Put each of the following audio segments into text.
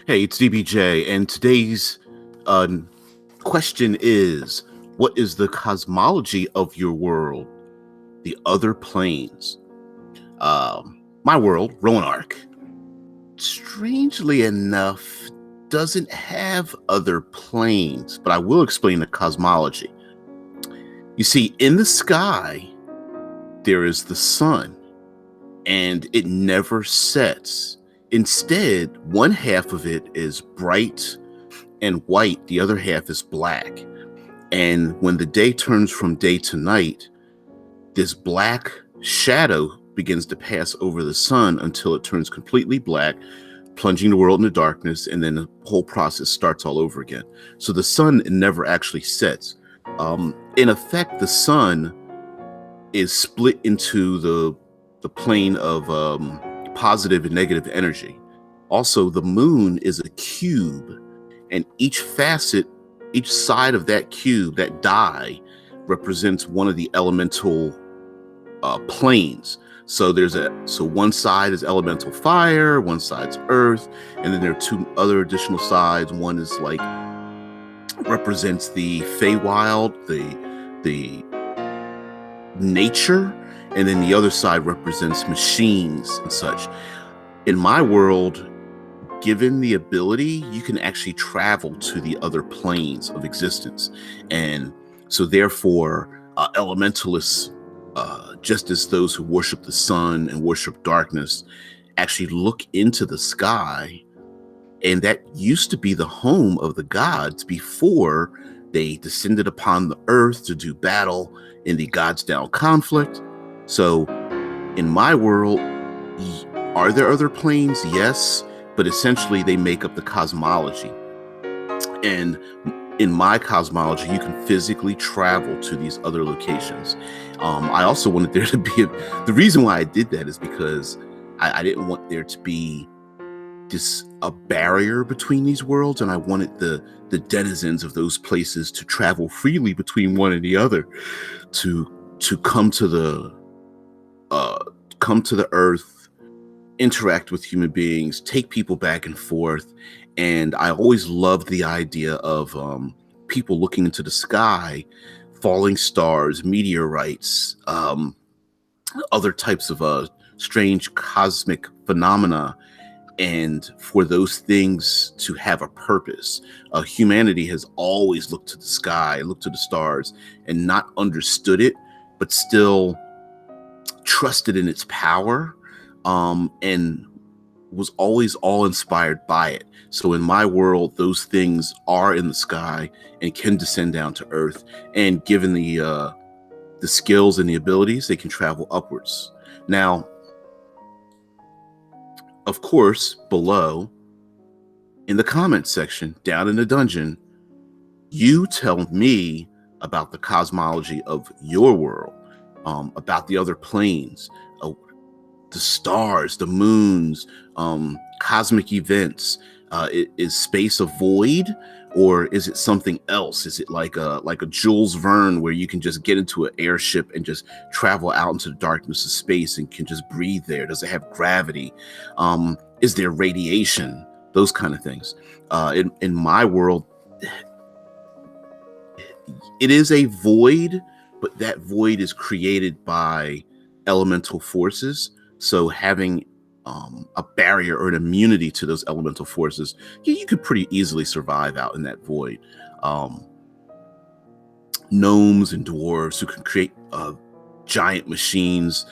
Hey, it's DBJ, and today's uh, question is: what is the cosmology of your world, the other planes? My world, Roanarch, strangely enough, doesn't have other planes, but I will explain the cosmology. You see, in the sky, there is the sun, and it never sets. Instead, one half of it is bright and white, the other half is black. And when the day turns from day to night, this black shadow begins to pass over the sun until it turns completely black, plunging the world into darkness, and then the whole process starts all over again. So the sun never actually sets. In effect, the sun is split into the plane of positive and negative energy. Also, the moon is a cube, and each facet, each side of that cube, that die, represents one of the elemental planes. So one side is elemental fire, one side's earth, and then there are two other additional sides. One is like represents the Feywild, the nature, and then the other side represents machines and such. In my world, given the ability, you can actually travel to the other planes of existence. And so therefore, elementalists, just as those who worship the sun and worship darkness, actually look into the sky. And that used to be the home of the gods before they descended upon the earth to do battle in the Gods Down conflict. So in my world, are there other planes? Yes, but essentially they make up the cosmology. And in my cosmology, you can physically travel to these other locations. I also wanted there to be the reason why I did that is because I didn't want there to be a barrier between these worlds, and I wanted the denizens of those places to travel freely between one and the other, to come to the earth, interact with human beings, take people back and forth. And I always loved the idea of people looking into the sky, falling stars, meteorites, other types of strange cosmic phenomena, and for those things to have a purpose. Humanity has always looked to the sky, looked to the stars, and not understood it, but still trusted in its power, and was always all inspired by it. So in my world, those things are in the sky and can descend down to earth. And given the skills and the abilities, they can travel upwards. Now, of course, below in the comments section, down in the dungeon, you tell me about the cosmology of your world, about the other planes, the stars, the moons, cosmic events. Is space a void, or is it something else? Is it like a Jules Verne, where you can just get into an airship and just travel out into the darkness of space and can just breathe there? Does it have gravity? Is there radiation? Those kind of things. In my world, it is a void, but that void is created by elemental forces. So having a barrier or an immunity to those elemental forces, you could pretty easily survive out in that void. Gnomes and dwarves who can create giant machines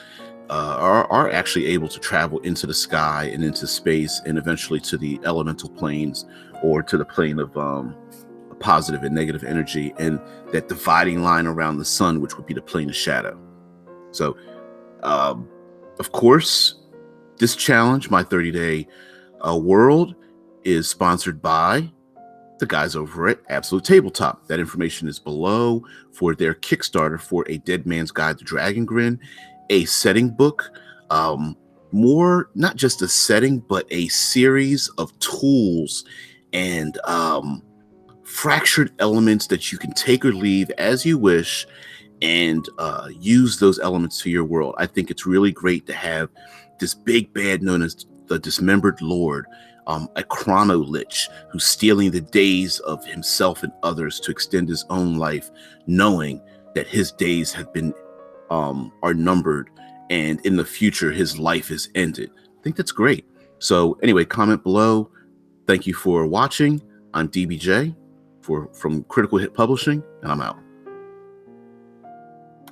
are actually able to travel into the sky and into space, and eventually to the elemental planes, or to the plane of positive and negative energy, and that dividing line around the sun, which would be the plane of shadow. So, of course, this challenge, my 30-day world, is sponsored by the guys over at Absolute Tabletop. That information is below for their Kickstarter for A Dead Man's Guide to Dragon Grin, a setting book, more not just a setting, but a series of tools and fractured elements that you can take or leave as you wish, and use those elements to your world. I think it's really great to have this big bad known as the Dismembered Lord a chrono-lich who's stealing the days of himself and others to extend his own life, knowing that his days have been are numbered, and in the future his life is ended. I think that's great. So anyway, comment below. Thank you for watching. I'm DBJ from Critical Hit Publishing, and I'm out.